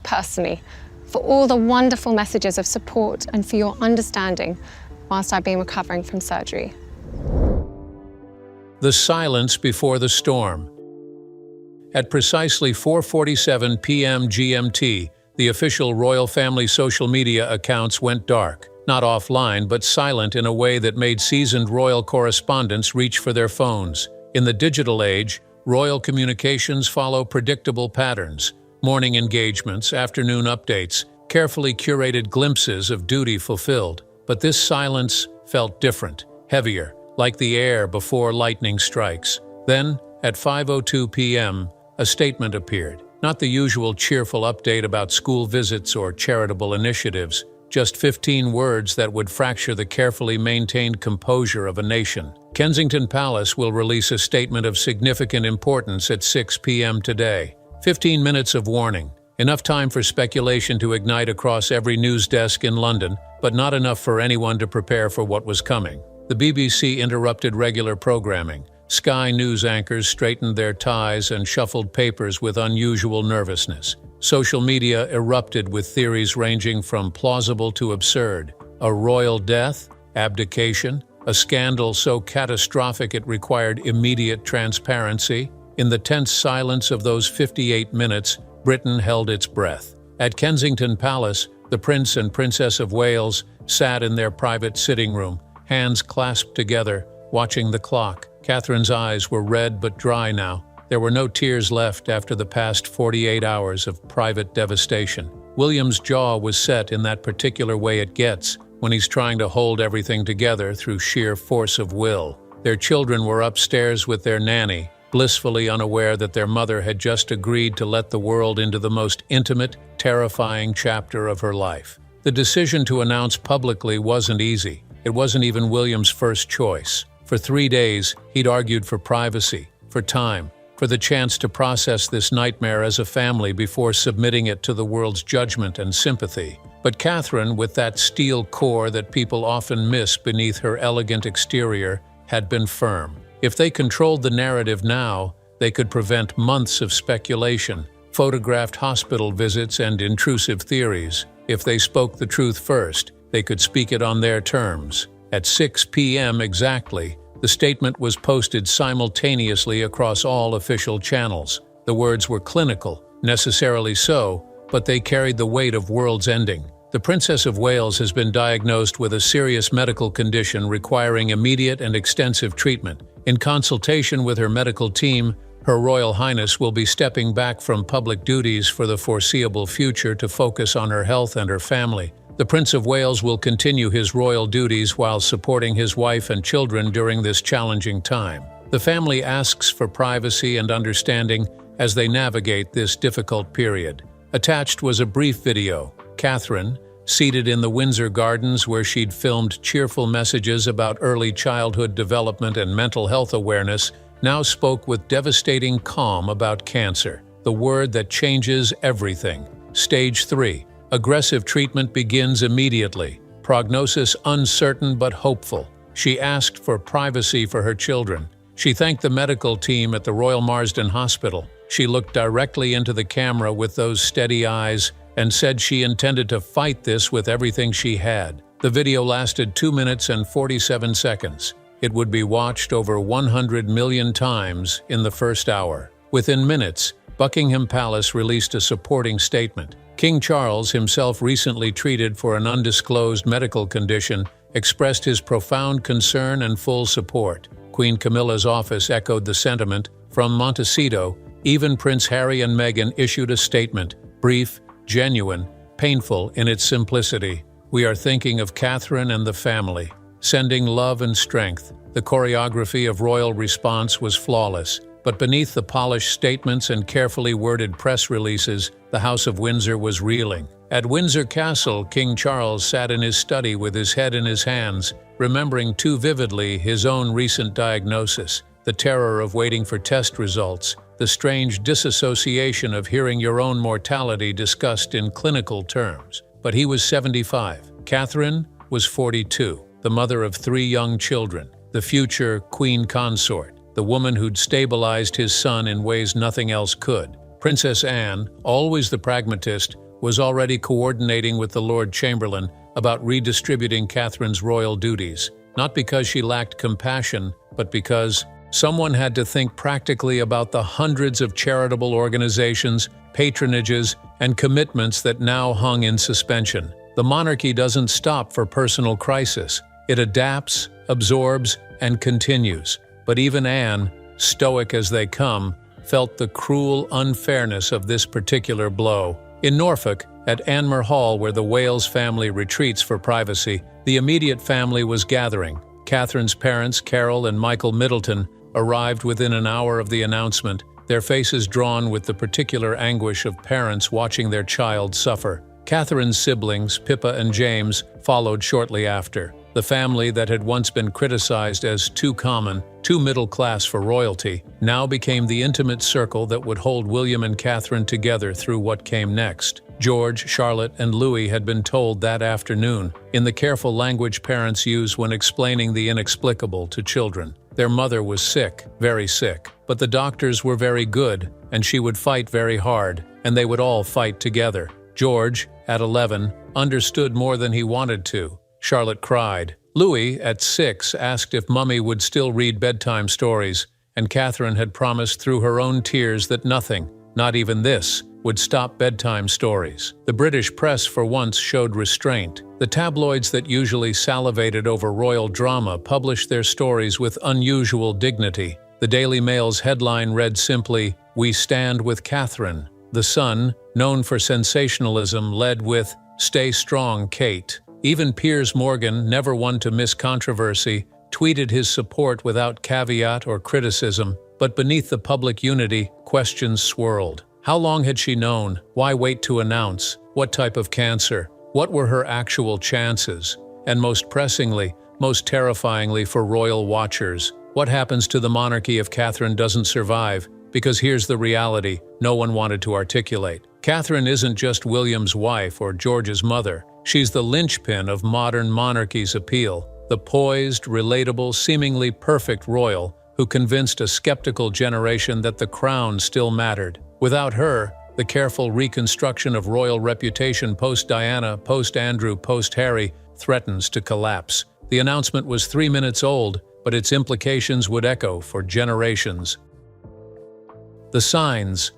personally for all the wonderful messages of support and for your understanding whilst I've been recovering from surgery. The silence before the storm. At precisely 4:47 p.m. GMT, the official royal family social media accounts went dark, not offline but silent in a way that made seasoned royal correspondents reach for their phones. In the digital age, royal communications follow predictable patterns: morning engagements, afternoon updates, carefully curated glimpses of duty fulfilled. But this silence felt different, heavier, like the air before lightning strikes. Then, at 5:02 p.m., a statement appeared. Not the usual cheerful update about school visits or charitable initiatives, just 15 words that would fracture the carefully maintained composure of a nation. Kensington Palace will release a statement of significant importance at 6 p.m. today. 15 minutes of warning. Enough time for speculation to ignite across every news desk in London, but not enough for anyone to prepare for what was coming. The BBC interrupted regular programming. Sky News anchors straightened their ties and shuffled papers with unusual nervousness. Social media erupted with theories ranging from plausible to absurd. A royal death? Abdication? A scandal so catastrophic it required immediate transparency? In the tense silence of those 58 minutes, Britain held its breath. At Kensington Palace, the Prince and Princess of Wales sat in their private sitting room, hands clasped together, watching the clock. Catherine's eyes were red but dry now. There were no tears left after the past 48 hours of private devastation. William's jaw was set in that particular way it gets when he's trying to hold everything together through sheer force of will. Their children were upstairs with their nanny, blissfully unaware that their mother had just agreed to let the world into the most intimate, terrifying chapter of her life. The decision to announce publicly wasn't easy. It wasn't even William's first choice. For 3 days, he'd argued for privacy, for time, for the chance to process this nightmare as a family before submitting it to the world's judgment and sympathy. But Catherine, with that steel core that people often miss beneath her elegant exterior, had been firm. If they controlled the narrative now, they could prevent months of speculation, photographed hospital visits, and intrusive theories. If they spoke the truth first, they could speak it on their terms. At 6 p.m. exactly, the statement was posted simultaneously across all official channels. The words were clinical, necessarily so, but they carried the weight of world's ending. The Princess of Wales has been diagnosed with a serious medical condition requiring immediate and extensive treatment. In consultation with her medical team, Her Royal Highness will be stepping back from public duties for the foreseeable future to focus on her health and her family. The Prince of Wales will continue his royal duties while supporting his wife and children during this challenging time. The family asks for privacy and understanding as they navigate this difficult period. Attached was a brief video. Catherine, seated in the Windsor Gardens where she'd filmed cheerful messages about early childhood development and mental health awareness, now spoke with devastating calm about cancer, the word that changes everything. Stage 3. Aggressive treatment begins immediately. Prognosis uncertain but hopeful. She asked for privacy for her children. She thanked the medical team at the Royal Marsden Hospital. She looked directly into the camera with those steady eyes and said she intended to fight this with everything she had. The video lasted 2 minutes and 47 seconds. It would be watched over 100 million times in the first hour. Within minutes, Buckingham Palace released a supporting statement. King Charles, himself recently treated for an undisclosed medical condition, expressed his profound concern and full support. Queen Camilla's office echoed the sentiment. From Montecito, even Prince Harry and Meghan issued a statement, brief, genuine, painful in its simplicity. We are thinking of Catherine and the family, sending love and strength. The choreography of royal response was flawless, but beneath the polished statements and carefully worded press releases, the House of Windsor was reeling. At Windsor Castle, King Charles sat in his study with his head in his hands, remembering too vividly his own recent diagnosis, the terror of waiting for test results, the strange disassociation of hearing your own mortality discussed in clinical terms. But he was 75. Catherine was 42, the mother of 3 young children, the future queen consort, the woman who'd stabilized his son in ways nothing else could. Princess Anne, always the pragmatist, was already coordinating with the Lord Chamberlain about redistributing Catherine's royal duties, not because she lacked compassion, but because someone had to think practically about the hundreds of charitable organizations, patronages, and commitments that now hung in suspension. The monarchy doesn't stop for personal crisis. It adapts, absorbs, and continues. But even Anne, stoic as they come, felt the cruel unfairness of this particular blow. In Norfolk, at Anmer Hall, where the Wales family retreats for privacy, the immediate family was gathering. Catherine's parents, Carol and Michael Middleton, arrived within an hour of the announcement, their faces drawn with the particular anguish of parents watching their child suffer. Catherine's siblings, Pippa and James, followed shortly after. The family that had once been criticized as too common, too middle-class for royalty, now became the intimate circle that would hold William and Catherine together through what came next. George, Charlotte, and Louis had been told that afternoon, in the careful language parents use when explaining the inexplicable to children. Their mother was sick, very sick, but the doctors were very good, and she would fight very hard, and they would all fight together. George, at 11, understood more than he wanted to. Charlotte cried. Louis, at 6, asked if Mummy would still read bedtime stories, and Catherine had promised through her own tears that nothing, not even this, would stop bedtime stories. The British press for once showed restraint. The tabloids that usually salivated over royal drama published their stories with unusual dignity. The Daily Mail's headline read simply, "We stand with Catherine." The Sun, known for sensationalism, led with, "Stay strong, Kate." Even Piers Morgan, never one to miss controversy, tweeted his support without caveat or criticism, but beneath the public unity, questions swirled. How long had she known? Why wait to announce? What type of cancer? What were her actual chances? And most pressingly, most terrifyingly for royal watchers, what happens to the monarchy if Catherine doesn't survive? Because here's the reality no one wanted to articulate. Catherine isn't just William's wife or George's mother. She's the linchpin of modern monarchy's appeal, the poised, relatable, seemingly perfect royal who convinced a skeptical generation that the crown still mattered. Without her, the careful reconstruction of royal reputation post-Diana, post-Andrew, post-Harry threatens to collapse. The announcement was 3 minutes old, but its implications would echo for generations. The signs.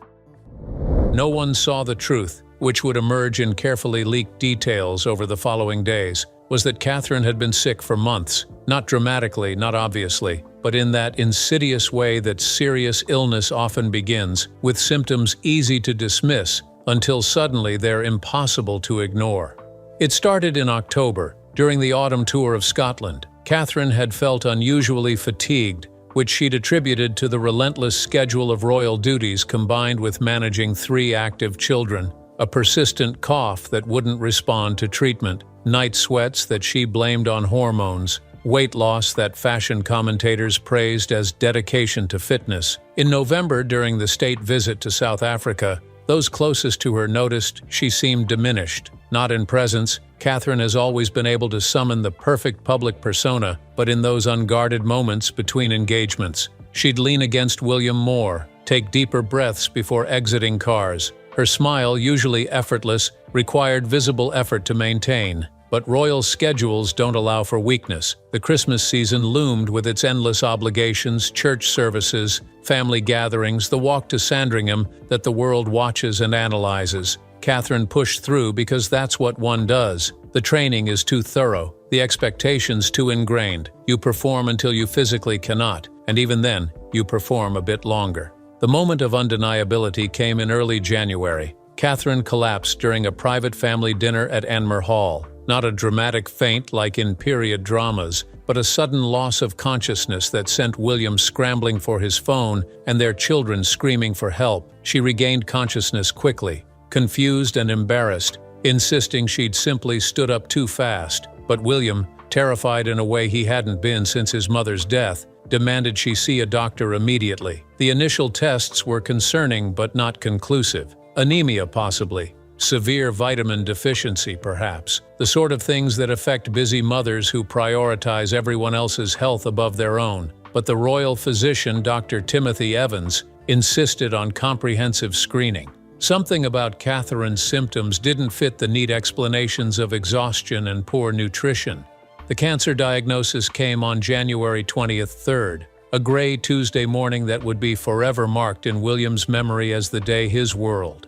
No one saw the truth, which would emerge in carefully leaked details over the following days, was that Catherine had been sick for months, not dramatically, not obviously, but in that insidious way that serious illness often begins, with symptoms easy to dismiss until suddenly they're impossible to ignore. It started in October, during the autumn tour of Scotland. Catherine had felt unusually fatigued, which she'd attributed to the relentless schedule of royal duties combined with managing 3 active children, a persistent cough that wouldn't respond to treatment, night sweats that she blamed on hormones, weight loss that fashion commentators praised as dedication to fitness. In November, during the state visit to South Africa, those closest to her noticed she seemed diminished. Not in presence, Catherine has always been able to summon the perfect public persona, but in those unguarded moments between engagements, she'd lean against William more, take deeper breaths before exiting cars. Her smile, usually effortless, required visible effort to maintain. But royal schedules don't allow for weakness. The Christmas season loomed with its endless obligations, church services, family gatherings, the walk to Sandringham that the world watches and analyzes. Catherine pushed through because that's what one does. The training is too thorough, the expectations too ingrained. You perform until you physically cannot, and even then, you perform a bit longer. The moment of undeniability came in early January. Catherine collapsed during a private family dinner at Anmer Hall. Not a dramatic faint like in period dramas, but a sudden loss of consciousness that sent William scrambling for his phone and their children screaming for help. She regained consciousness quickly, confused and embarrassed, insisting she'd simply stood up too fast. But William, terrified in a way he hadn't been since his mother's death, demanded she see a doctor immediately. The initial tests were concerning but not conclusive. Anemia, possibly. Severe vitamin deficiency, perhaps. The sort of things that affect busy mothers who prioritize everyone else's health above their own. But the royal physician, Dr. Timothy Evans, insisted on comprehensive screening. Something about Catherine's symptoms didn't fit the neat explanations of exhaustion and poor nutrition. The cancer diagnosis came on January 23rd, a gray Tuesday morning that would be forever marked in William's memory as the day his world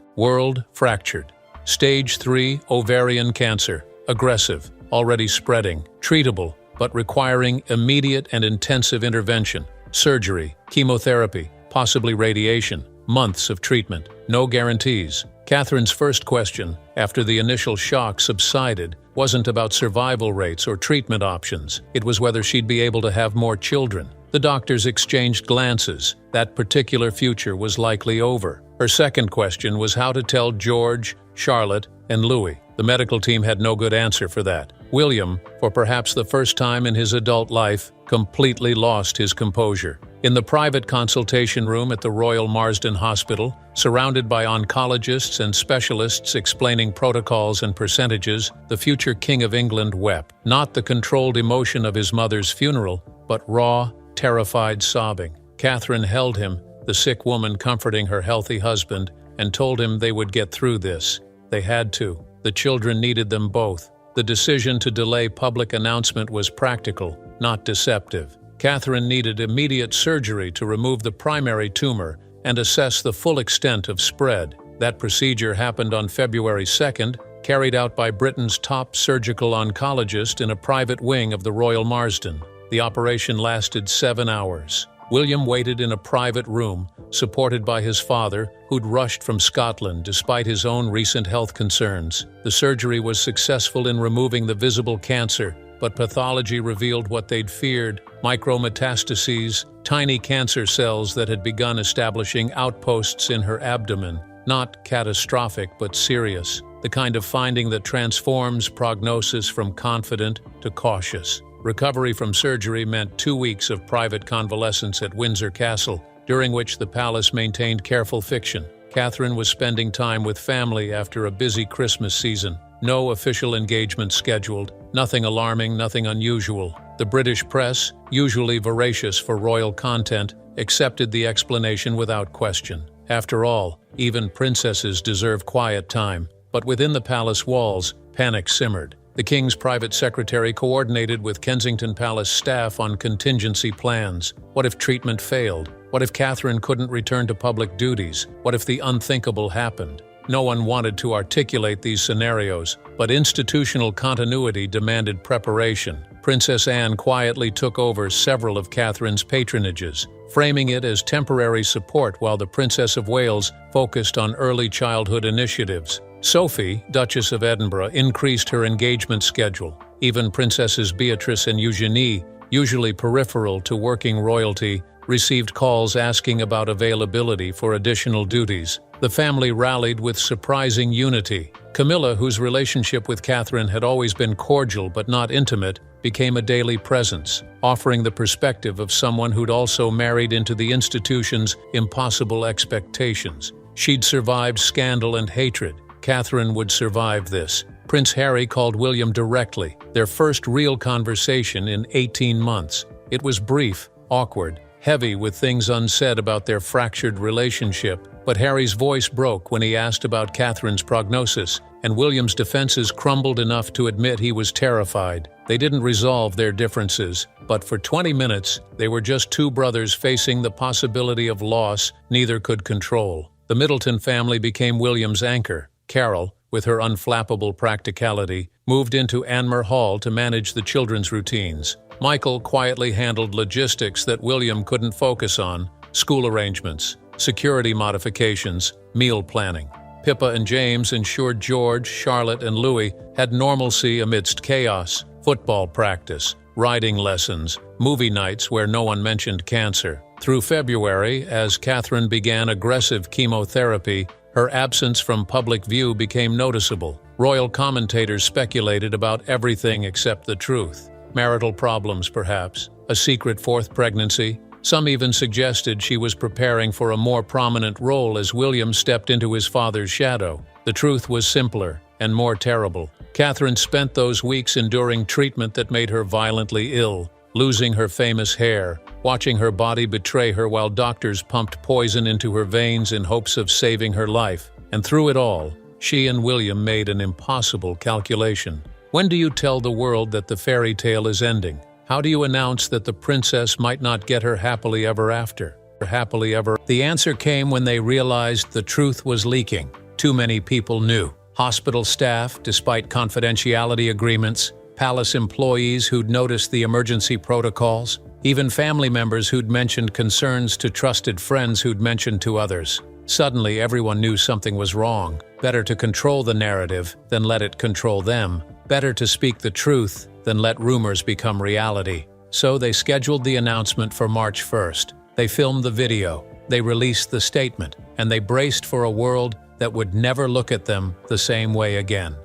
fractured. Stage 3 ovarian cancer, aggressive, already spreading, treatable, but requiring immediate and intensive intervention, surgery, chemotherapy, possibly radiation, months of treatment, no guarantees. Catherine's first question, after the initial shock subsided, wasn't about survival rates or treatment options. It was whether she'd be able to have more children. The doctors exchanged glances. That particular future was likely over. Her second question was how to tell George, Charlotte, and Louis. The medical team had no good answer for that. William, for perhaps the first time in his adult life, completely lost his composure. In the private consultation room at the Royal Marsden Hospital, surrounded by oncologists and specialists explaining protocols and percentages, the future King of England wept. Not the controlled emotion of his mother's funeral, but raw, terrified sobbing. Catherine held him, the sick woman comforting her healthy husband, and told him they would get through this. They had to. The children needed them both. The decision to delay public announcement was practical, not deceptive. Catherine needed immediate surgery to remove the primary tumor and assess the full extent of spread. That procedure happened on February 2nd, carried out by Britain's top surgical oncologist in a private wing of the Royal Marsden. The operation lasted 7 hours. William waited in a private room, supported by his father, who'd rushed from Scotland despite his own recent health concerns. The surgery was successful in removing the visible cancer, but pathology revealed what they'd feared: micrometastases, tiny cancer cells that had begun establishing outposts in her abdomen. Not catastrophic, but serious. The kind of finding that transforms prognosis from confident to cautious. Recovery from surgery meant 2 weeks of private convalescence at Windsor Castle, during which the palace maintained careful fiction. Catherine was spending time with family after a busy Christmas season. No official engagement scheduled, nothing alarming, nothing unusual. The British press, usually voracious for royal content, accepted the explanation without question. After all, even princesses deserve quiet time. But within the palace walls, panic simmered. The King's private secretary coordinated with Kensington Palace staff on contingency plans. What if treatment failed? What if Catherine couldn't return to public duties? What if the unthinkable happened? No one wanted to articulate these scenarios, but institutional continuity demanded preparation. Princess Anne quietly took over several of Catherine's patronages, framing it as temporary support while the Princess of Wales focused on early childhood initiatives. Sophie, Duchess of Edinburgh, increased her engagement schedule. Even Princesses Beatrice and Eugenie, usually peripheral to working royalty, received calls asking about availability for additional duties. The family rallied with surprising unity. Camilla, whose relationship with Catherine had always been cordial but not intimate, became a daily presence, offering the perspective of someone who'd also married into the institution's impossible expectations. She'd survived scandal and hatred. Catherine would survive this. Prince Harry called William directly, their first real conversation in 18 months. It was brief, awkward, heavy with things unsaid about their fractured relationship, but Harry's voice broke when he asked about Catherine's prognosis, and William's defenses crumbled enough to admit he was terrified. They didn't resolve their differences, but for 20 minutes, they were just two brothers facing the possibility of loss neither could control. The Middleton family became William's anchor. Carol, with her unflappable practicality, moved into Anmer Hall to manage the children's routines. Michael quietly handled logistics that William couldn't focus on: school arrangements, security modifications, meal planning. Pippa and James ensured George, Charlotte, and Louis had normalcy amidst chaos: football practice, riding lessons, movie nights where no one mentioned cancer. Through February, as Catherine began aggressive chemotherapy, her absence from public view became noticeable. Royal commentators speculated about everything except the truth. Marital problems, perhaps. A secret fourth pregnancy. Some even suggested she was preparing for a more prominent role as William stepped into his father's shadow. The truth was simpler and more terrible. Catherine spent those weeks enduring treatment that made her violently ill, losing her famous hair, watching her body betray her while doctors pumped poison into her veins in hopes of saving her life. And through it all, she and William made an impossible calculation. When do you tell the world that the fairy tale is ending? How do you announce that the princess might not get her happily ever after? The answer came when they realized the truth was leaking. Too many people knew. Hospital staff, despite confidentiality agreements, palace employees who'd noticed the emergency protocols, even family members who'd mentioned concerns to trusted friends who'd mentioned to others. Suddenly, everyone knew something was wrong. Better to control the narrative than let it control them. Better to speak the truth than let rumors become reality. So they scheduled the announcement for March 1st. They filmed the video, they released the statement, and they braced for a world that would never look at them the same way again.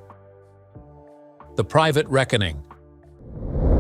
The private reckoning.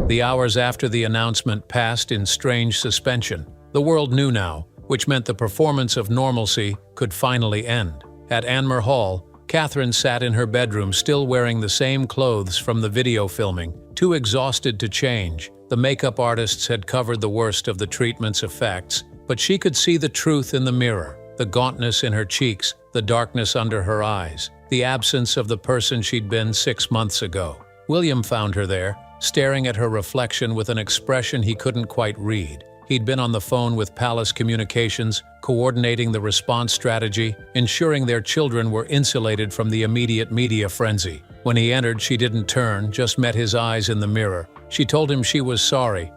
The hours after the announcement passed in strange suspension. The world knew now, which meant the performance of normalcy could finally end. At Anmer Hall, Catherine sat in her bedroom still wearing the same clothes from the video filming, too exhausted to change. The makeup artists had covered the worst of the treatment's effects, but she could see the truth in the mirror, the gauntness in her cheeks, the darkness under her eyes, the absence of the person she'd been 6 months ago. William found her there, staring at her reflection with an expression he couldn't quite read. He'd been on the phone with Palace Communications, coordinating the response strategy, ensuring their children were insulated from the immediate media frenzy. When he entered, she didn't turn, just met his eyes in the mirror. She told him she was sorry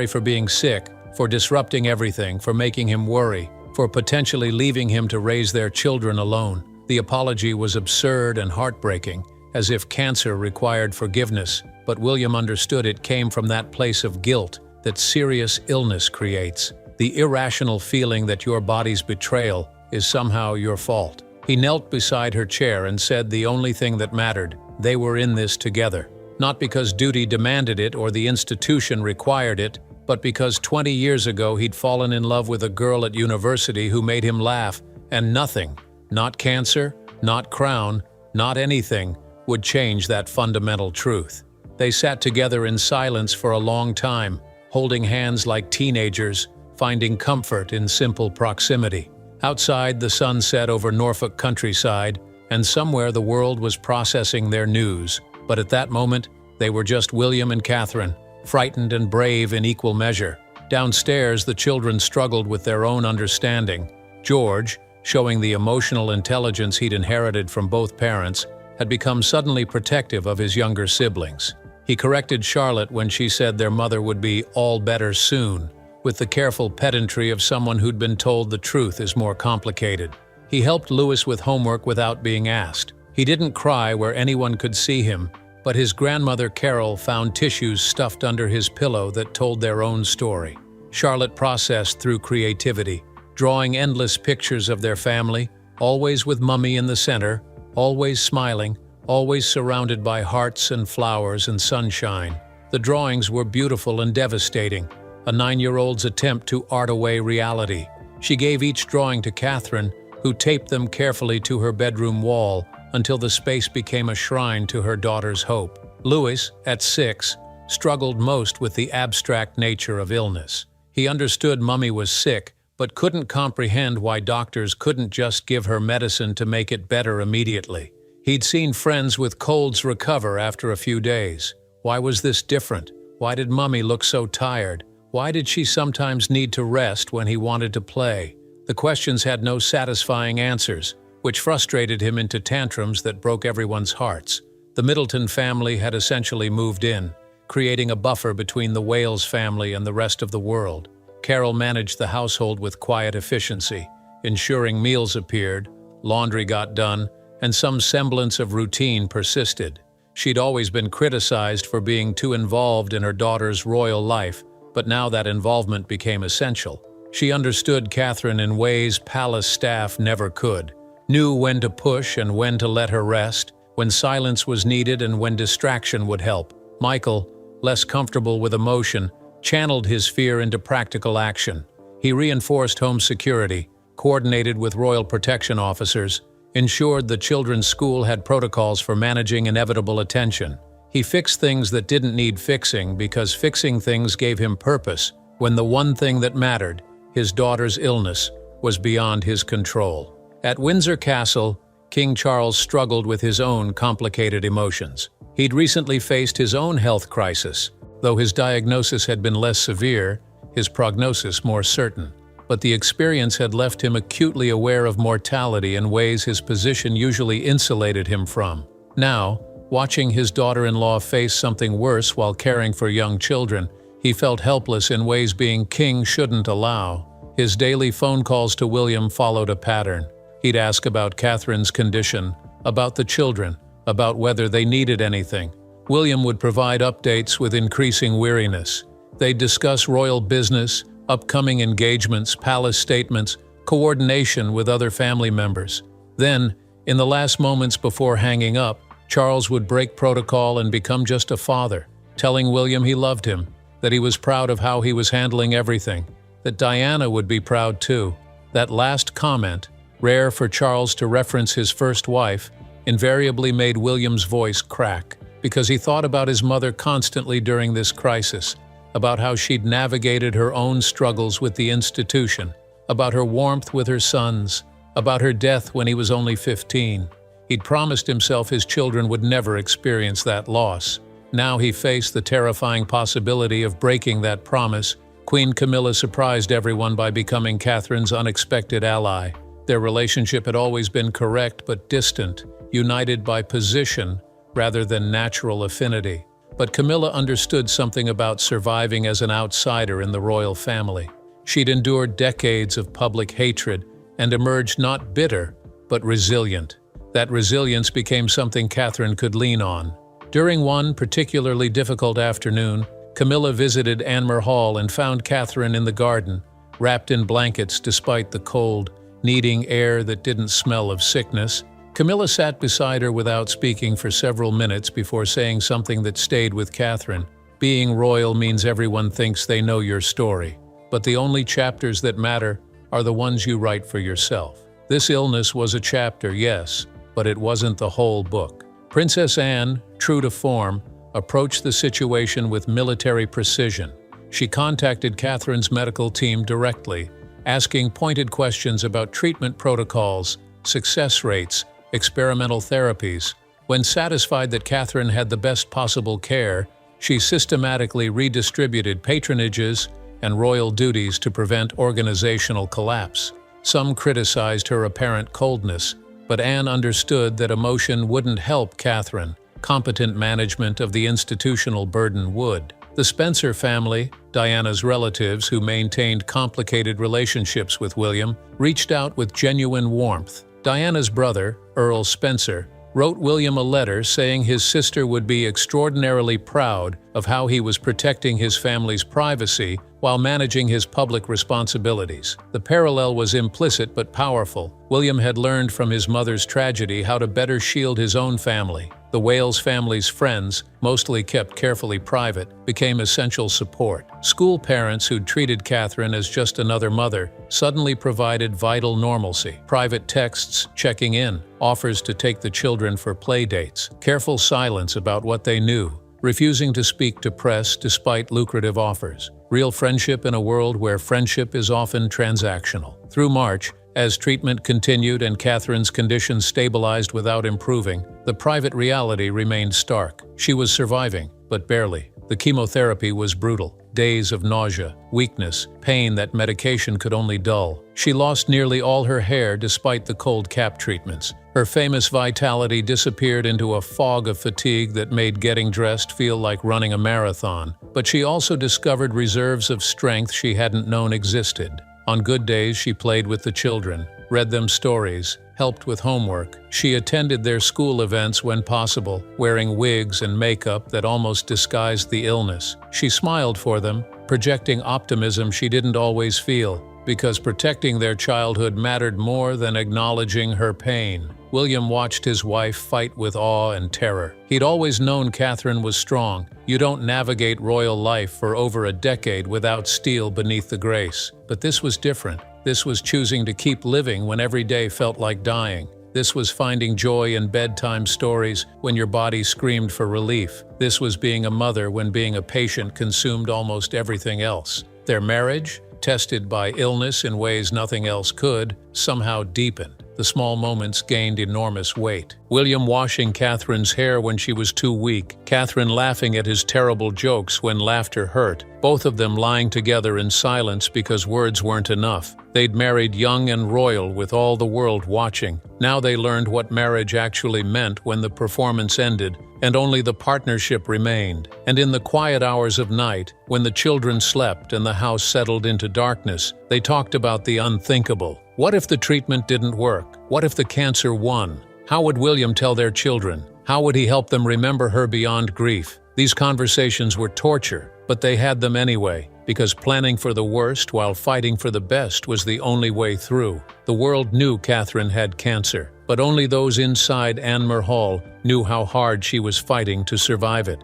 for being sick, for disrupting everything, for making him worry, for potentially leaving him to raise their children alone. The apology was absurd and heartbreaking, as if cancer required forgiveness, but William understood it came from that place of guilt that serious illness creates, the irrational feeling that your body's betrayal is somehow your fault. He knelt beside her chair and said the only thing that mattered: they were in this together. Not because duty demanded it or the institution required it, but because 20 years ago he'd fallen in love with a girl at university who made him laugh, and nothing, not cancer, not crown, not anything, would change that fundamental truth. They sat together in silence for a long time, holding hands like teenagers, finding comfort in simple proximity. Outside, the sun set over Norfolk countryside, and somewhere the world was processing their news. But at that moment, they were just William and Catherine, frightened and brave in equal measure. Downstairs, the children struggled with their own understanding. George, showing the emotional intelligence he'd inherited from both parents, had become suddenly protective of his younger siblings. He corrected Charlotte when she said their mother would be all better soon, with the careful pedantry of someone who'd been told the truth is more complicated. He helped Louis with homework without being asked. He didn't cry where anyone could see him, but his grandmother Carol found tissues stuffed under his pillow that told their own story. Charlotte processed through creativity, drawing endless pictures of their family, always with Mummy in the center, always smiling, always surrounded by hearts and flowers and sunshine. The drawings were beautiful and devastating, a 9-year-old's attempt to art away reality. She gave each drawing to Catherine, who taped them carefully to her bedroom wall until the space became a shrine to her daughter's hope. Louis, at 6, struggled most with the abstract nature of illness. He understood Mummy was sick, but couldn't comprehend why doctors couldn't just give her medicine to make it better immediately. He'd seen friends with colds recover after a few days. Why was this different? Why did Mummy look so tired? Why did she sometimes need to rest when he wanted to play? The questions had no satisfying answers, which frustrated him into tantrums that broke everyone's hearts. The Middleton family had essentially moved in, creating a buffer between the Wales family and the rest of the world. Carol managed the household with quiet efficiency, ensuring meals appeared, laundry got done, and some semblance of routine persisted. She'd always been criticized for being too involved in her daughter's royal life, but now that involvement became essential. She understood Catherine in ways palace staff never could, knew when to push and when to let her rest, when silence was needed and when distraction would help. Michael, less comfortable with emotion, channeled his fear into practical action. He reinforced home security, coordinated with royal protection officers, ensured the children's school had protocols for managing inevitable attention. He fixed things that didn't need fixing because fixing things gave him purpose when the one thing that mattered, his daughter's illness, was beyond his control. At Windsor Castle, King Charles struggled with his own complicated emotions. He'd recently faced his own health crisis. Though his diagnosis had been less severe, his prognosis more certain. But the experience had left him acutely aware of mortality in ways his position usually insulated him from. Now, watching his daughter-in-law face something worse while caring for young children, he felt helpless in ways being king shouldn't allow. His daily phone calls to William followed a pattern. He'd ask about Catherine's condition, about the children, about whether they needed anything. William would provide updates with increasing weariness. They'd discuss royal business, upcoming engagements, palace statements, coordination with other family members. Then, in the last moments before hanging up, Charles would break protocol and become just a father, telling William he loved him, that he was proud of how he was handling everything, that Diana would be proud too. That last comment, rare for Charles to reference his first wife, invariably made William's voice crack, because he thought about his mother constantly during this crisis, about how she'd navigated her own struggles with the institution, about her warmth with her sons, about her death when he was only 15. He'd promised himself his children would never experience that loss. Now he faced the terrifying possibility of breaking that promise. Queen Camilla surprised everyone by becoming Catherine's unexpected ally. Their relationship had always been correct but distant, united by position rather than natural affinity. But Camilla understood something about surviving as an outsider in the royal family. She'd endured decades of public hatred and emerged not bitter, but resilient. That resilience became something Catherine could lean on. During one particularly difficult afternoon, Camilla visited Anmer Hall and found Catherine in the garden, wrapped in blankets despite the cold, needing air that didn't smell of sickness. Camilla sat beside her without speaking for several minutes before saying something that stayed with Catherine. Being royal means everyone thinks they know your story, but the only chapters that matter are the ones you write for yourself. This illness was a chapter, yes, but it wasn't the whole book. Princess Anne, true to form, approached the situation with military precision. She contacted Catherine's medical team directly, asking pointed questions about treatment protocols, success rates, experimental therapies. When satisfied that Catherine had the best possible care, she systematically redistributed patronages and royal duties to prevent organizational collapse. Some criticized her apparent coldness, but Anne understood that emotion wouldn't help Catherine. Competent management of the institutional burden would. The Spencer family, Diana's relatives who maintained complicated relationships with William, reached out with genuine warmth. Diana's brother, Earl Spencer, wrote William a letter saying his sister would be extraordinarily proud of how he was protecting his family's privacy while managing his public responsibilities. The parallel was implicit but powerful. William had learned from his mother's tragedy how to better shield his own family. The Wales family's friends, mostly kept carefully private, became essential support. School parents who'd treated Catherine as just another mother suddenly provided vital normalcy. Private texts checking in, offers to take the children for play dates, careful silence about what they knew, refusing to speak to press despite lucrative offers. Real friendship in a world where friendship is often transactional. Through March, as treatment continued and Catherine's condition stabilized without improving, the private reality remained stark. She was surviving, but barely. The chemotherapy was brutal. Days of nausea, weakness, pain that medication could only dull. She lost nearly all her hair despite the cold cap treatments. Her famous vitality disappeared into a fog of fatigue that made getting dressed feel like running a marathon. But she also discovered reserves of strength she hadn't known existed. On good days, she played with the children, read them stories, helped with homework. She attended their school events when possible, wearing wigs and makeup that almost disguised the illness. She smiled for them, projecting optimism she didn't always feel, because protecting their childhood mattered more than acknowledging her pain. William watched his wife fight with awe and terror. He'd always known Catherine was strong. You don't navigate royal life for over a decade without steel beneath the grace. But this was different. This was choosing to keep living when every day felt like dying. This was finding joy in bedtime stories when your body screamed for relief. This was being a mother when being a patient consumed almost everything else. Their marriage, tested by illness in ways nothing else could, somehow deepened. the small moments gained enormous weight. William washing Catherine's hair when she was too weak, Catherine laughing at his terrible jokes when laughter hurt, both of them lying together in silence because words weren't enough. They'd married young and royal with all the world watching. Now they learned what marriage actually meant when the performance ended, and only the partnership remained. And in the quiet hours of night, when the children slept and the house settled into darkness, they talked about the unthinkable. What if the treatment didn't work? What if the cancer won? How would William tell their children? How would he help them remember her beyond grief? These conversations were torture, but they had them anyway, because planning for the worst while fighting for the best was the only way through. The world knew Catherine had cancer, but only those inside Anmer Hall knew how hard she was fighting to survive it.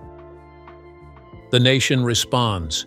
The nation responds.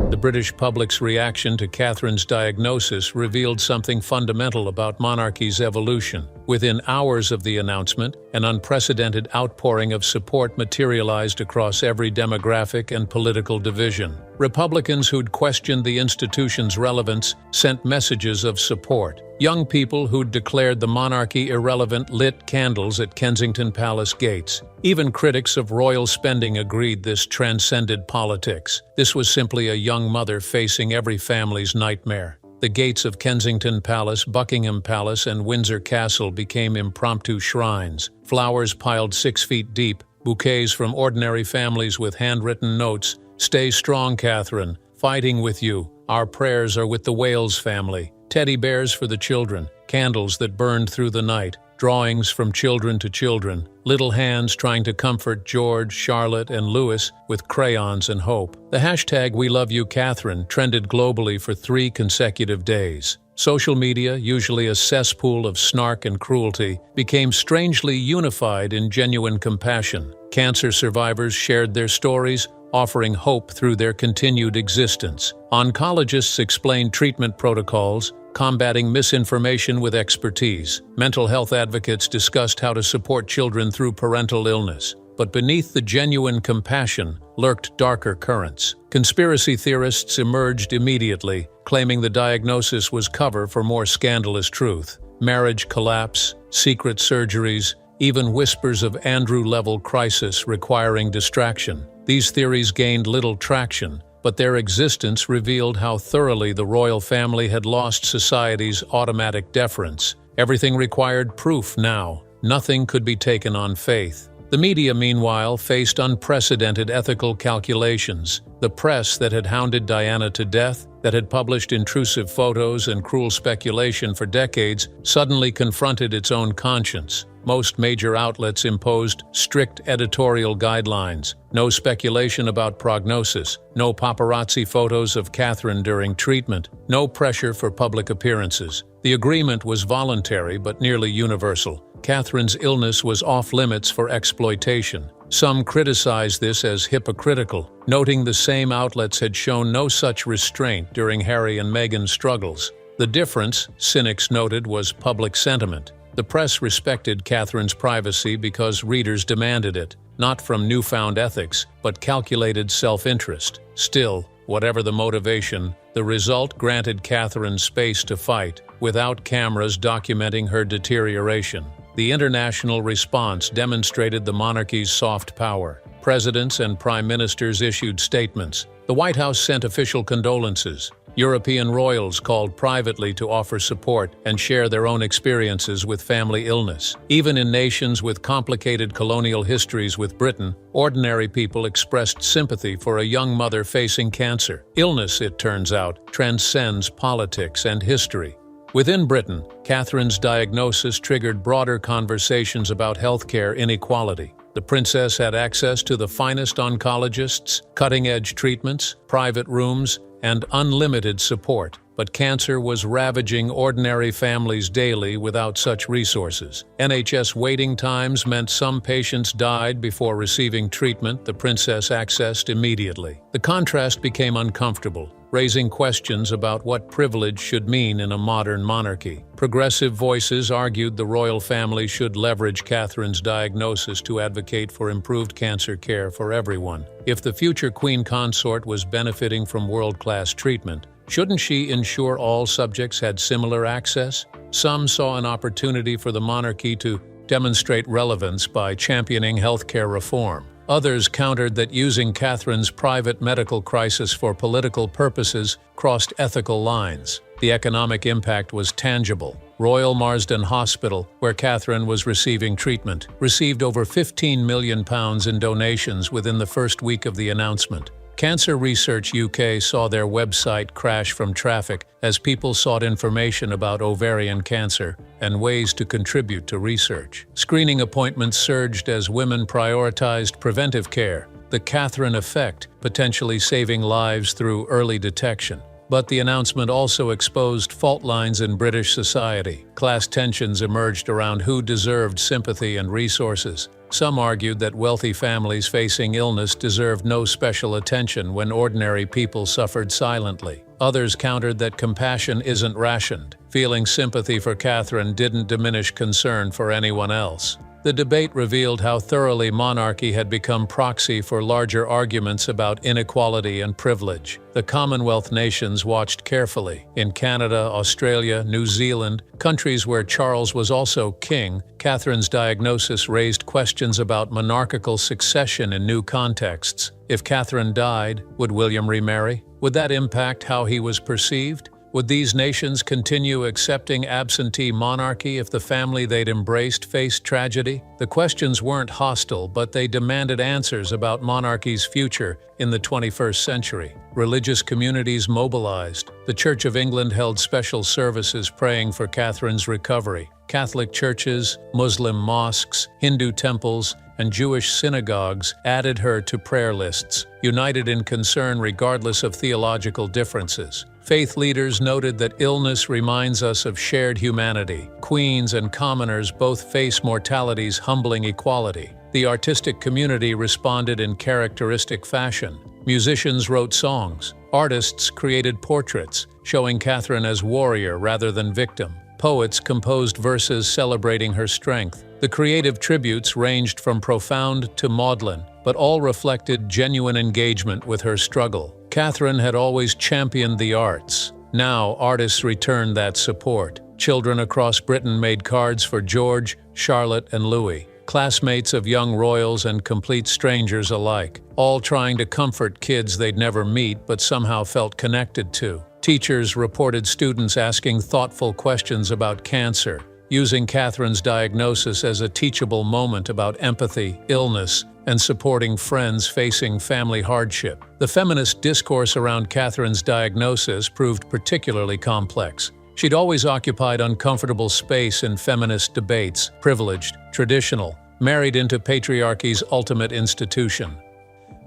The British public's reaction to Catherine's diagnosis revealed something fundamental about monarchy's evolution. Within hours of the announcement, an unprecedented outpouring of support materialized across every demographic and political division. Republicans who'd questioned the institution's relevance sent messages of support. Young people who'd declared the monarchy irrelevant lit candles at Kensington Palace gates. Even critics of royal spending agreed this transcended politics. This was simply a young mother facing every family's nightmare. The gates of Kensington Palace, Buckingham Palace, and Windsor Castle became impromptu shrines. Flowers piled 6 feet deep, bouquets from ordinary families with handwritten notes. "Stay strong, Catherine. Fighting with you. Our prayers are with the Wales family." Teddy bears for the children, candles that burned through the night, drawings from children to children, little hands trying to comfort George, Charlotte, and Louis with crayons and hope. The hashtag We Love You Catherine trended globally for 3 consecutive days. Social media, usually a cesspool of snark and cruelty, became strangely unified in genuine compassion. Cancer survivors shared their stories, offering hope through their continued existence. Oncologists explained treatment protocols, combating misinformation with expertise. Mental health advocates discussed how to support children through parental illness. But beneath the genuine compassion lurked darker currents. Conspiracy theorists emerged immediately, claiming the diagnosis was cover for more scandalous truth. Marriage collapse, secret surgeries, even whispers of Andrew-level crisis requiring distraction. These theories gained little traction, but their existence revealed how thoroughly the royal family had lost society's automatic deference. Everything required proof now. Nothing could be taken on faith. The media, meanwhile, faced unprecedented ethical calculations. The press that had hounded Diana to death, that had published intrusive photos and cruel speculation for decades, suddenly confronted its own conscience. Most major outlets imposed strict editorial guidelines. No speculation about prognosis, no paparazzi photos of Catherine during treatment, no pressure for public appearances. The agreement was voluntary but nearly universal. Catherine's illness was off-limits for exploitation. Some criticized this as hypocritical, noting the same outlets had shown no such restraint during Harry and Meghan's struggles. The difference, cynics noted, was public sentiment. The press respected Catherine's privacy because readers demanded it, not from newfound ethics, but calculated self-interest. Still, whatever the motivation, the result granted Catherine space to fight, without cameras documenting her deterioration. The international response demonstrated the monarchy's soft power. Presidents and prime ministers issued statements. The White House sent official condolences. European royals called privately to offer support and share their own experiences with family illness. Even in nations with complicated colonial histories with Britain, ordinary people expressed sympathy for a young mother facing cancer. Illness, it turns out, transcends politics and history. Within Britain, Catherine's diagnosis triggered broader conversations about healthcare inequality. The princess had access to the finest oncologists, cutting-edge treatments, private rooms, and unlimited support. But cancer was ravaging ordinary families daily without such resources. NHS waiting times meant some patients died before receiving treatment the princess accessed immediately. The contrast became uncomfortable, raising questions about what privilege should mean in a modern monarchy. Progressive voices argued the royal family should leverage Catherine's diagnosis to advocate for improved cancer care for everyone. If the future queen consort was benefiting from world-class treatment, shouldn't she ensure all subjects had similar access? Some saw an opportunity for the monarchy to demonstrate relevance by championing healthcare reform. Others countered that using Catherine's private medical crisis for political purposes crossed ethical lines. The economic impact was tangible. Royal Marsden Hospital, where Catherine was receiving treatment, received over £15 million in donations within the first week of the announcement. Cancer Research UK saw their website crash from traffic as people sought information about ovarian cancer and ways to contribute to research. Screening appointments surged as women prioritized preventive care, the Catherine effect, potentially saving lives through early detection. But the announcement also exposed fault lines in British society. Class tensions emerged around who deserved sympathy and resources. Some argued that wealthy families facing illness deserved no special attention when ordinary people suffered silently. Others countered that compassion isn't rationed. Feeling sympathy for Catherine didn't diminish concern for anyone else. The debate revealed how thoroughly monarchy had become proxy for larger arguments about inequality and privilege. The Commonwealth nations watched carefully. In Canada, Australia, New Zealand, countries where Charles was also king, Catherine's diagnosis raised questions about monarchical succession in new contexts. If Catherine died, would William remarry? Would that impact how he was perceived? Would these nations continue accepting absentee monarchy if the family they'd embraced faced tragedy? The questions weren't hostile, but they demanded answers about monarchy's future in the 21st century. Religious communities mobilized. The Church of England held special services praying for Catherine's recovery. Catholic churches, Muslim mosques, Hindu temples, and Jewish synagogues added her to prayer lists, united in concern regardless of theological differences. Faith leaders noted that illness reminds us of shared humanity. Queens and commoners both face mortality's humbling equality. The artistic community responded in characteristic fashion. Musicians wrote songs. Artists created portraits, showing Catherine as warrior rather than victim. Poets composed verses celebrating her strength. The creative tributes ranged from profound to maudlin, but all reflected genuine engagement with her struggle. Catherine had always championed the arts. Now, artists returned that support. Children across Britain made cards for George, Charlotte, and Louis, classmates of young royals and complete strangers alike, all trying to comfort kids they'd never meet but somehow felt connected to. Teachers reported students asking thoughtful questions about cancer, using Catherine's diagnosis as a teachable moment about empathy, illness, and supporting friends facing family hardship. The feminist discourse around Catherine's diagnosis proved particularly complex. She'd always occupied uncomfortable space in feminist debates, privileged, traditional, married into patriarchy's ultimate institution.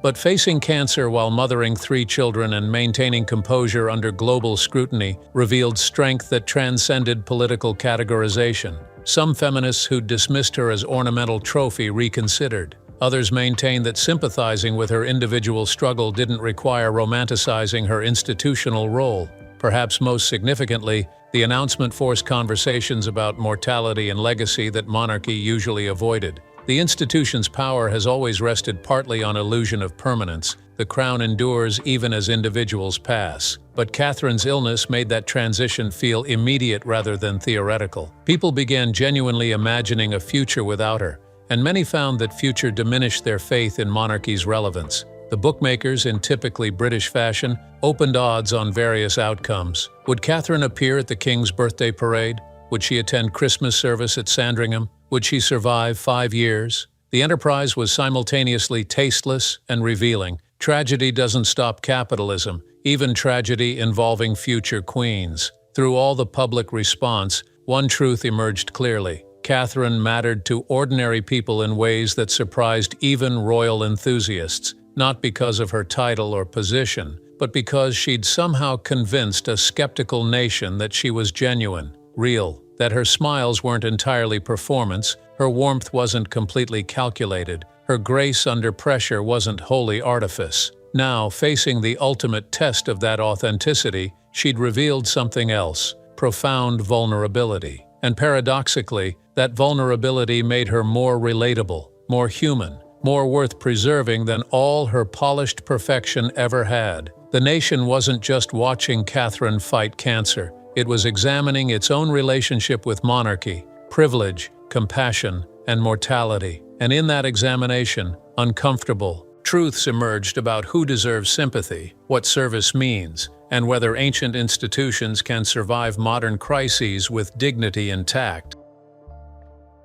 But facing cancer while mothering 3 children and maintaining composure under global scrutiny revealed strength that transcended political categorization. Some feminists who dismissed her as ornamental trophy reconsidered. Others maintained that sympathizing with her individual struggle didn't require romanticizing her institutional role. Perhaps most significantly, the announcement forced conversations about mortality and legacy that monarchy usually avoided. The institution's power has always rested partly on illusion of permanence. The crown endures even as individuals pass. But Catherine's illness made that transition feel immediate rather than theoretical. People began genuinely imagining a future without her, and many found that future diminished their faith in monarchy's relevance. The bookmakers, in typically British fashion, opened odds on various outcomes. Would Catherine appear at the King's birthday parade? Would she attend Christmas service at Sandringham? Would she survive 5 years? The enterprise was simultaneously tasteless and revealing. Tragedy doesn't stop capitalism, even tragedy involving future queens. Through all the public response, one truth emerged clearly. Catherine mattered to ordinary people in ways that surprised even royal enthusiasts, not because of her title or position, but because she'd somehow convinced a skeptical nation that she was genuine, real, that her smiles weren't entirely performance, her warmth wasn't completely calculated, her grace under pressure wasn't wholly artifice. Now, facing the ultimate test of that authenticity, she'd revealed something else, profound vulnerability. And paradoxically, that vulnerability made her more relatable, more human, more worth preserving than all her polished perfection ever had. The nation wasn't just watching Catherine fight cancer. It was examining its own relationship with monarchy, privilege, compassion, and mortality. And in that examination, uncomfortable truths emerged about who deserves sympathy, what service means, and whether ancient institutions can survive modern crises with dignity intact.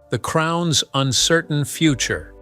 The Crown's uncertain future.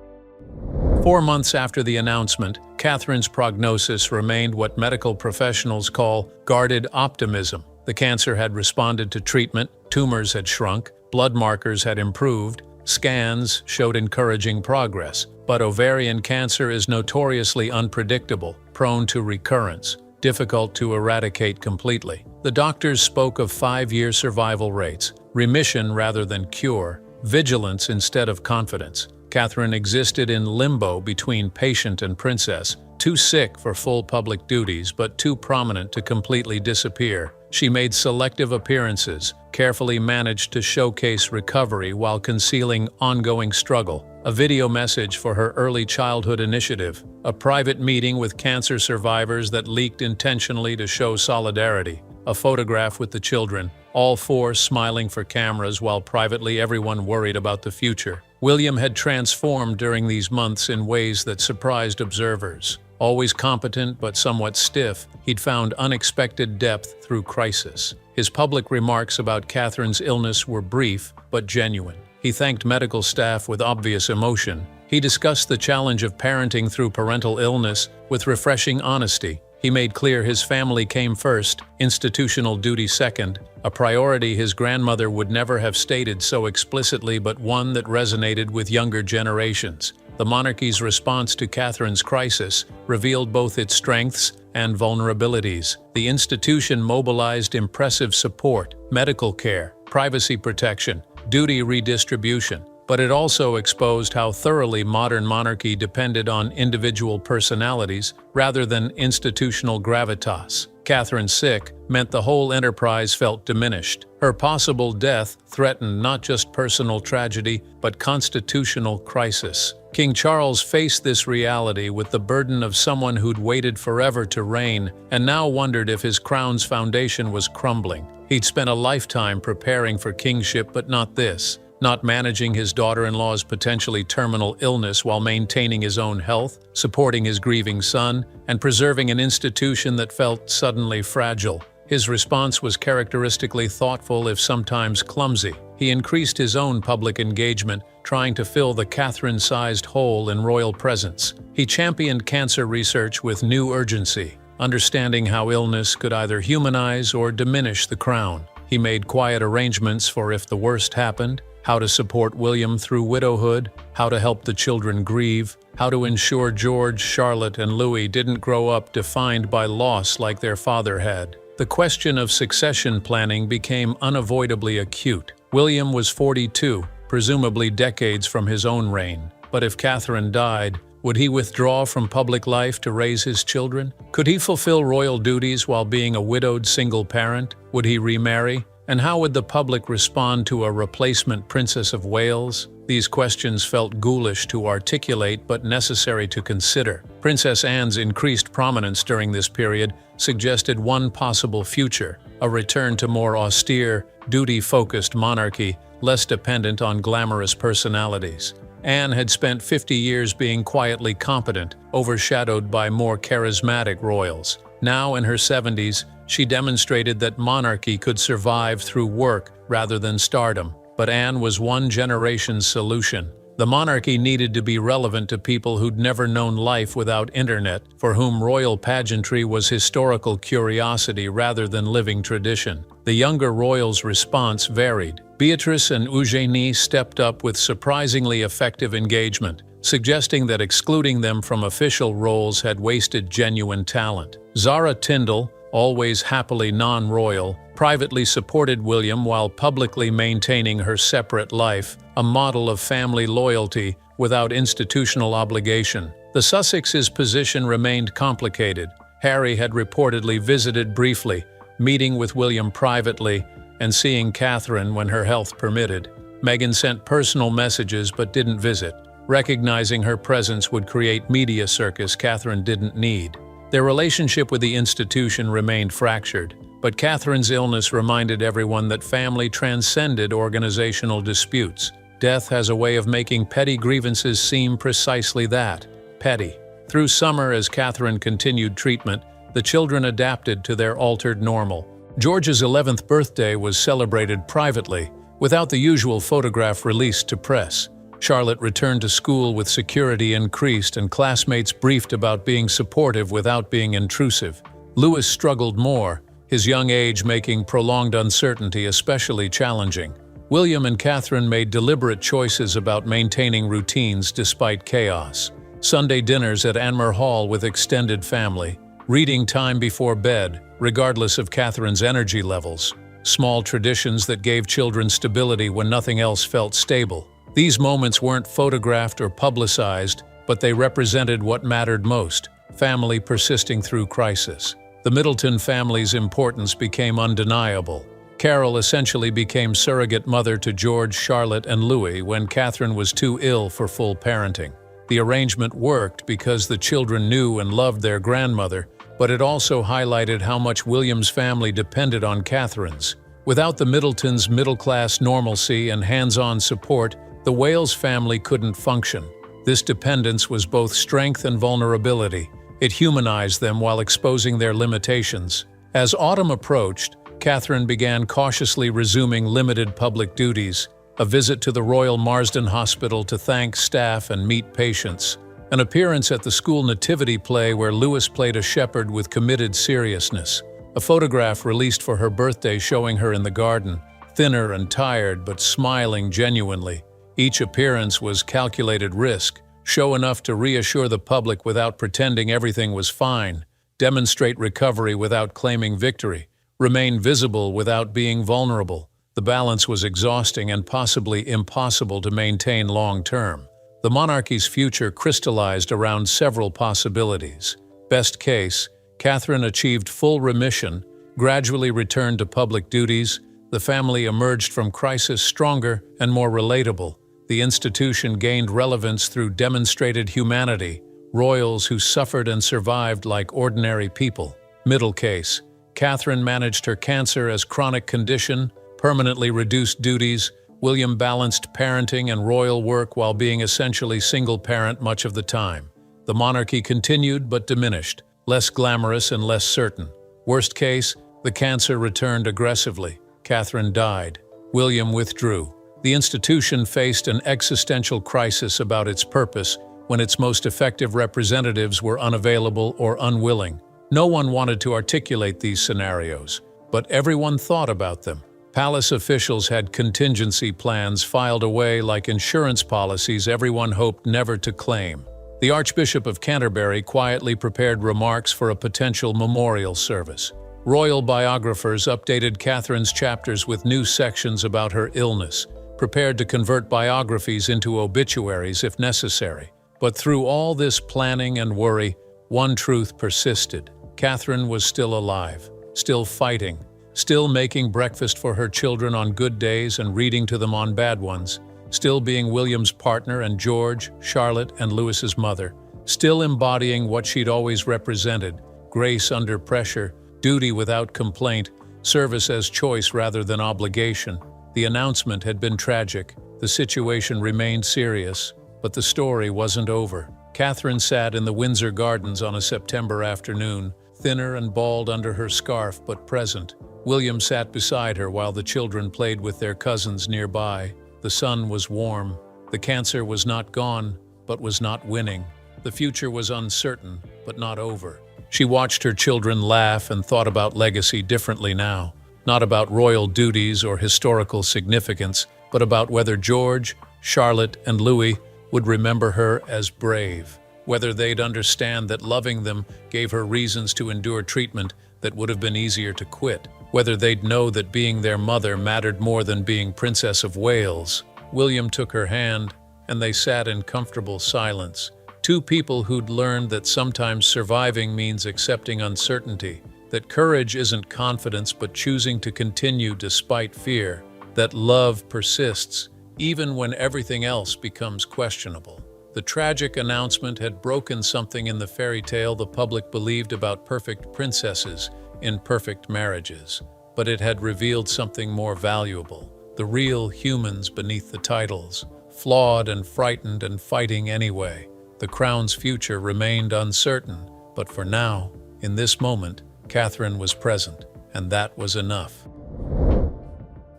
4 months after the announcement, Catherine's prognosis remained what medical professionals call guarded optimism. The cancer had responded to treatment, tumors had shrunk, blood markers had improved, scans showed encouraging progress. But ovarian cancer is notoriously unpredictable, prone to recurrence, difficult to eradicate completely. The doctors spoke of 5-year survival rates, remission rather than cure, vigilance instead of confidence. Catherine existed in limbo between patient and princess, too sick for full public duties but too prominent to completely disappear. She made selective appearances, carefully managed to showcase recovery while concealing ongoing struggle. A video message for her early childhood initiative, a private meeting with cancer survivors that leaked intentionally to show solidarity, a photograph with the children, all 4 smiling for cameras while privately everyone worried about the future. William had transformed during these months in ways that surprised observers. Always competent but somewhat stiff, he'd found unexpected depth through crisis. His public remarks about Catherine's illness were brief but genuine. He thanked medical staff with obvious emotion. He discussed the challenge of parenting through parental illness with refreshing honesty. He made clear his family came first, institutional duty second, a priority his grandmother would never have stated so explicitly but one that resonated with younger generations. The monarchy's response to Catherine's crisis revealed both its strengths and vulnerabilities. The institution mobilized impressive support, medical care, privacy protection, duty redistribution, but it also exposed how thoroughly modern monarchy depended on individual personalities rather than institutional gravitas. Catherine sick meant the whole enterprise felt diminished. Her possible death threatened not just personal tragedy, but constitutional crisis. King Charles faced this reality with the burden of someone who'd waited forever to reign and now wondered if his crown's foundation was crumbling. He'd spent a lifetime preparing for kingship, but not this. Not managing his daughter-in-law's potentially terminal illness while maintaining his own health, supporting his grieving son, and preserving an institution that felt suddenly fragile. His response was characteristically thoughtful if sometimes clumsy. He increased his own public engagement, trying to fill the Catherine-sized hole in royal presence. He championed cancer research with new urgency, understanding how illness could either humanize or diminish the crown. He made quiet arrangements for if the worst happened, how to support William through widowhood, how to help the children grieve, how to ensure George, Charlotte, and Louis didn't grow up defined by loss like their father had. The question of succession planning became unavoidably acute. William was 42, presumably decades from his own reign. But if Catherine died, would he withdraw from public life to raise his children? Could he fulfill royal duties while being a widowed single parent? Would he remarry? And how would the public respond to a replacement Princess of Wales? These questions felt ghoulish to articulate but necessary to consider. Princess Anne's increased prominence during this period suggested one possible future, a return to more austere, duty-focused monarchy, less dependent on glamorous personalities. Anne had spent 50 years being quietly competent, overshadowed by more charismatic royals. Now in her 70s, she demonstrated that monarchy could survive through work rather than stardom. But Anne was one generation's solution. The monarchy needed to be relevant to people who'd never known life without internet, for whom royal pageantry was historical curiosity rather than living tradition. The younger royals' response varied. Beatrice and Eugénie stepped up with surprisingly effective engagement, suggesting that excluding them from official roles had wasted genuine talent. Zara Tindall, always happily non-royal, privately supported William while publicly maintaining her separate life, a model of family loyalty without institutional obligation. The Sussexes' position remained complicated. Harry had reportedly visited briefly, meeting with William privately and seeing Catherine when her health permitted. Meghan sent personal messages but didn't visit, recognizing her presence would create media circus Catherine didn't need. Their relationship with the institution remained fractured, But Catherine's illness reminded everyone that family transcended organizational disputes. Death has a way of making petty grievances seem precisely that, petty. Through summer, as Catherine continued treatment, the children adapted to their altered normal. George's 11th birthday was celebrated privately, without the usual photograph released to press. Charlotte returned to school with security increased and classmates briefed about being supportive without being intrusive. Louis struggled more, his young age making prolonged uncertainty especially challenging. William and Catherine made deliberate choices about maintaining routines despite chaos. Sunday dinners at Anmer Hall with extended family, reading time before bed, regardless of Catherine's energy levels, small traditions that gave children stability when nothing else felt stable. These moments weren't photographed or publicized, but they represented what mattered most: family persisting through crisis. The Middleton family's importance became undeniable. Carol essentially became surrogate mother to George, Charlotte, and Louis when Catherine was too ill for full parenting. The arrangement worked because the children knew and loved their grandmother, but it also highlighted how much William's family depended on Catherine's. Without the Middletons' middle-class normalcy and hands-on support, the Wales family couldn't function. This dependence was both strength and vulnerability. It humanized them while exposing their limitations. As autumn approached, Catherine began cautiously resuming limited public duties, a visit to the Royal Marsden Hospital to thank staff and meet patients, an appearance at the school nativity play where Louis played a shepherd with committed seriousness, a photograph released for her birthday showing her in the garden, thinner and tired but smiling genuinely. Each appearance was calculated risk, show enough to reassure the public without pretending everything was fine, demonstrate recovery without claiming victory, remain visible without being vulnerable. The balance was exhausting and possibly impossible to maintain long-term. The monarchy's future crystallized around several possibilities. Best case, Catherine achieved full remission, gradually returned to public duties. The family emerged from crisis stronger and more relatable. The institution gained relevance through demonstrated humanity, royals who suffered and survived like ordinary people. Middle case, Catherine managed her cancer as chronic condition, permanently reduced duties. William balanced parenting and royal work while being essentially single parent much of the time. The monarchy continued but diminished, less glamorous and less certain. Worst case, the cancer returned aggressively. Catherine died. William withdrew. The institution faced an existential crisis about its purpose when its most effective representatives were unavailable or unwilling. No one wanted to articulate these scenarios, but everyone thought about them. Palace officials had contingency plans filed away like insurance policies everyone hoped never to claim. The Archbishop of Canterbury quietly prepared remarks for a potential memorial service. Royal biographers updated Catherine's chapters with new sections about her illness, prepared to convert biographies into obituaries if necessary. But through all this planning and worry, one truth persisted. Catherine was still alive, still fighting, still making breakfast for her children on good days and reading to them on bad ones, still being William's partner and George, Charlotte, and Louis's mother, still embodying what she'd always represented: grace under pressure, duty without complaint, service as choice rather than obligation. The announcement had been tragic, the situation remained serious, but the story wasn't over. Catherine sat in the Windsor Gardens on a September afternoon, thinner and bald under her scarf but present. William sat beside her while the children played with their cousins nearby. The sun was warm. The cancer was not gone, but was not winning. The future was uncertain, but not over. She watched her children laugh and thought about legacy differently now. Not about royal duties or historical significance, but about whether George, Charlotte, and Louis would remember her as brave. Whether they'd understand that loving them gave her reasons to endure treatment that would have been easier to quit. Whether they'd know that being their mother mattered more than being Princess of Wales. William took her hand, and they sat in comfortable silence. Two people who'd learned that sometimes surviving means accepting uncertainty, that courage isn't confidence but choosing to continue despite fear, that love persists even when everything else becomes questionable. The tragic announcement had broken something in the fairy tale the public believed about perfect princesses. imperfect marriages, but it had revealed something more valuable, the real humans beneath the titles, flawed and frightened and fighting anyway. The crown's future remained uncertain, but for now, in this moment, Catherine was present, and that was enough.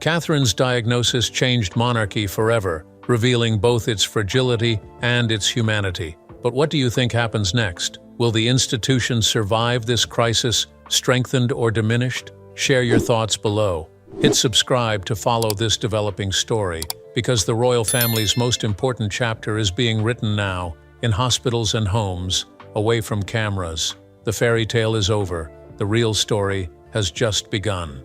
Catherine's diagnosis changed monarchy forever, revealing both its fragility and its humanity. But what do you think happens next? Will the institution survive this crisis, strengthened or diminished? Share your thoughts below. Hit subscribe to follow this developing story, because the royal family's most important chapter is being written now, in hospitals and homes, away from cameras. The fairy tale is over. The real story has just begun.